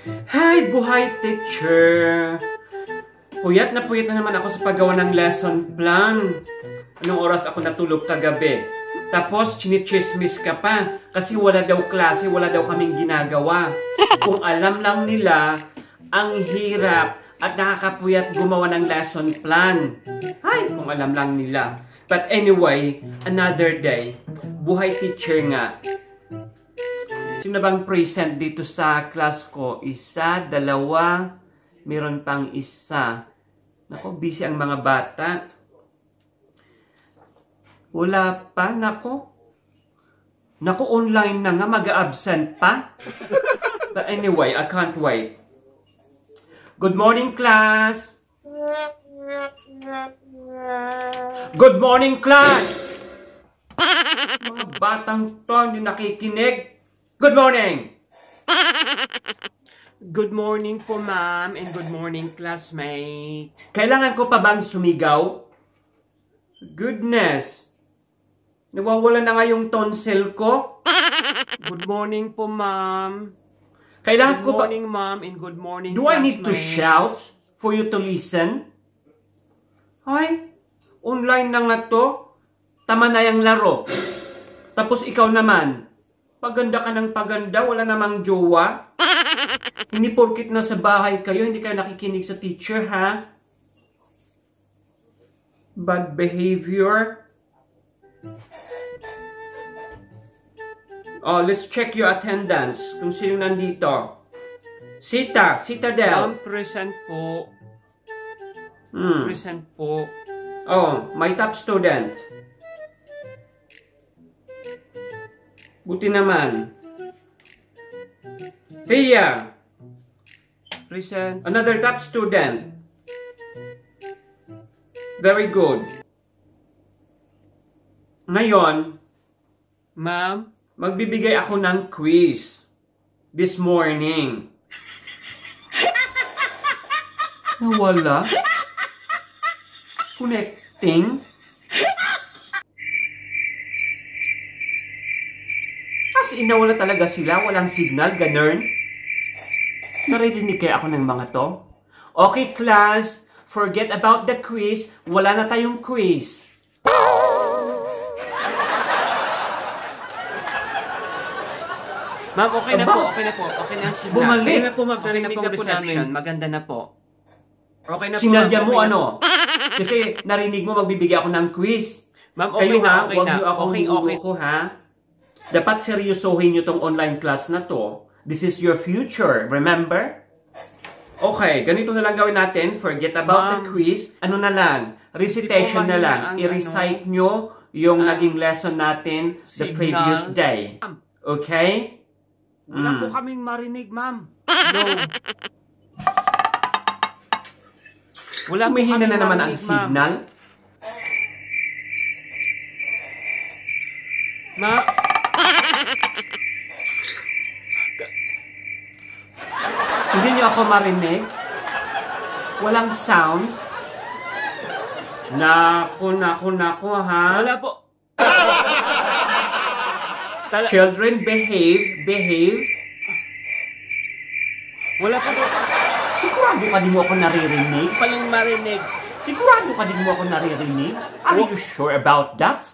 Hi, buhay teacher! Puyat na naman ako sa paggawa ng lesson plan. Anong oras ako natulog kagabi? Tapos, chinichismis ka pa kasi wala daw klase, wala daw kaming ginagawa. Kung alam lang nila, ang hirap at nakakapuyat gumawa ng lesson plan. Ay, kung alam lang nila. But anyway, another day. Buhay teacher nga. Sino bang present dito sa class ko? Isa, dalawa, meron pang isa. Nako, busy ang mga bata. Wala pa, nako. Nako, online na nga, mag-absent pa. But anyway, I can't wait. Good morning, class! Good morning, class! Mga batang to, hindi nakikinig. Good morning! Good morning po, ma'am, and good morning, classmate. Kailangan ko pa bang sumigaw? Goodness! Nawawala na nga yung tonsil ko. Good morning po, ma'am. Kailangan ko ba... Good morning, ma'am, and good morning, classmates. Do I need to shout for you to listen? Ay, online na nga to. Tama na yung laro. Tapos ikaw naman, paganda ka ng paganda, wala namang jowa. Hindi porkit na sa bahay kayo, hindi kayo nakikinig sa teacher, ha? Bad behavior. Oh, let's check your attendance. Kung sino nandito. Sita Del. Present po. Present po. Oh, my top student. Buti naman. Tia. Present. Another top student. Very good. Ngayon, ma'am, magbibigay ako ng quiz this morning. Nawala? Connecting? As in, nawala talaga sila, walang signal, ganun. Naririnig kaya ako ng mga to? Okay, class, forget about the quiz. Wala na tayong quiz. Ma'am, okay na po. Okay na ang signal. Bumalik. Okay na po, ma'am. Narinig na po namin. Maganda na po. Okay na po, sinadya mo ano? Kasi narinig mo magbibigay ako ng quiz. Ma'am, okay na. Huwag niyo akong okay, ha? Dapat seryosohin niyo tong online class na to. This is your future, remember? Okay, ganito na lang gawin natin. Forget about the quiz. Ano na lang? Recitation na lang. I-recite nyo yung naging lesson natin the previous day. Okay? Wala po kaming marinig, ma'am. No. Wala, humihina na naman ang signal. Hindi niyo ako marinig? Walang sounds? Naku, ha? Wala po. Children, behave. Wala po. Sigurado ka di mo ako naririnig? Palang marinig. Sigurado ka di mo ako naririnig? Are you sure about that?